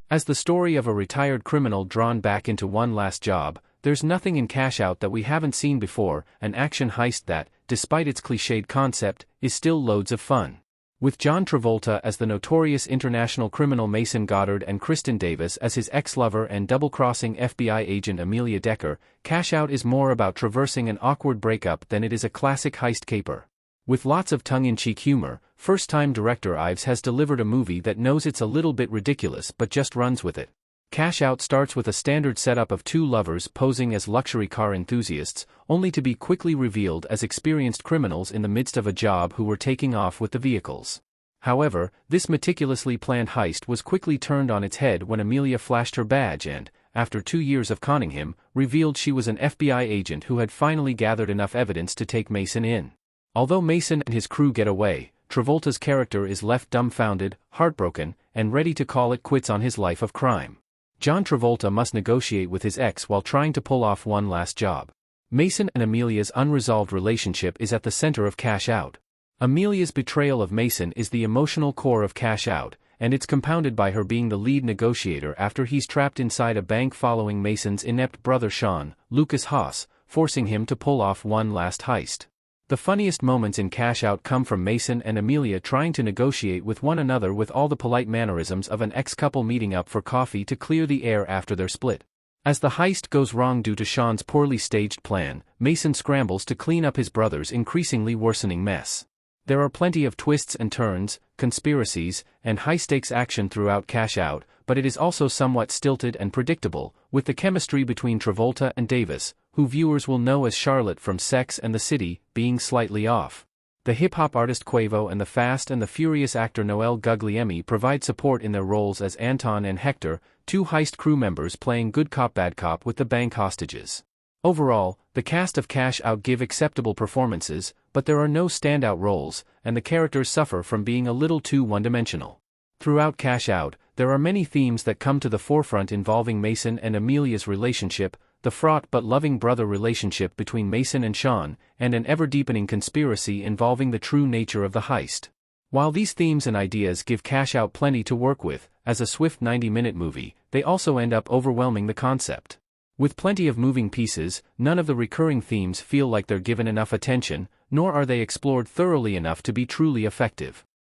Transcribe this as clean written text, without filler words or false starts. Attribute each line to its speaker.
Speaker 1: As the story of a retired criminal drawn back into one last job, there's nothing in Cash Out that we haven't seen before, an action heist that, despite its cliched concept, is still loads of fun. With John Travolta as the notorious international criminal Mason Goddard and Kristen Davis as his ex-lover and double-crossing FBI agent Amelia Decker, Cash Out is more about traversing an awkward breakup than it is a classic heist caper. With lots of tongue-in-cheek humor, first-time director Ives has delivered a movie that knows it's a little bit ridiculous but just runs with it. Cash Out starts with a standard setup of two lovers posing as luxury car enthusiasts, only to be quickly revealed as experienced criminals in the midst of a job who were taking off with the vehicles. However, this meticulously planned heist was quickly turned on its head when Amelia flashed her badge and, after 2 years of conning him, revealed she was an FBI agent who had finally gathered enough evidence to take Mason in. Although Mason and his crew get away, Travolta's character is left dumbfounded, heartbroken, and ready to call it quits on his life of crime. John Travolta must negotiate with his ex while trying to pull off one last job. Mason and Amelia's unresolved relationship is at the center of Cash Out. Amelia's betrayal of Mason is the emotional core of Cash Out, and it's compounded by her being the lead negotiator after he's trapped inside a bank following Mason's inept brother Sean, Lucas Haas, forcing him to pull off one last heist. The funniest moments in Cash Out come from Mason and Amelia trying to negotiate with one another with all the polite mannerisms of an ex-couple meeting up for coffee to clear the air after their split. As the heist goes wrong due to Sean's poorly staged plan, Mason scrambles to clean up his brother's increasingly worsening mess. There are plenty of twists and turns, conspiracies, and high-stakes action throughout Cash Out, but it is also somewhat stilted and predictable, with the chemistry between Travolta and Davis, who viewers will know as Charlotte from Sex and the City, being slightly off. The hip-hop artist Quavo and the Fast and the Furious actor Noel Guglielmi provide support in their roles as Anton and Hector, two heist crew members playing good cop bad cop with the bank hostages. Overall, the cast of Cash Out give acceptable performances, but there are no standout roles, and the characters suffer from being a little too one-dimensional. Throughout Cash Out, there are many themes that come to the forefront involving Mason and Amelia's relationship, the fraught but loving brother relationship between Mason and Sean, and an ever-deepening conspiracy involving the true nature of the heist. While these themes and ideas give Cash Out plenty to work with, as a swift 90-minute movie, they also end up overwhelming the concept. With plenty of moving pieces, none of the recurring themes feel like they're given enough attention, nor are they explored thoroughly enough to be truly effective.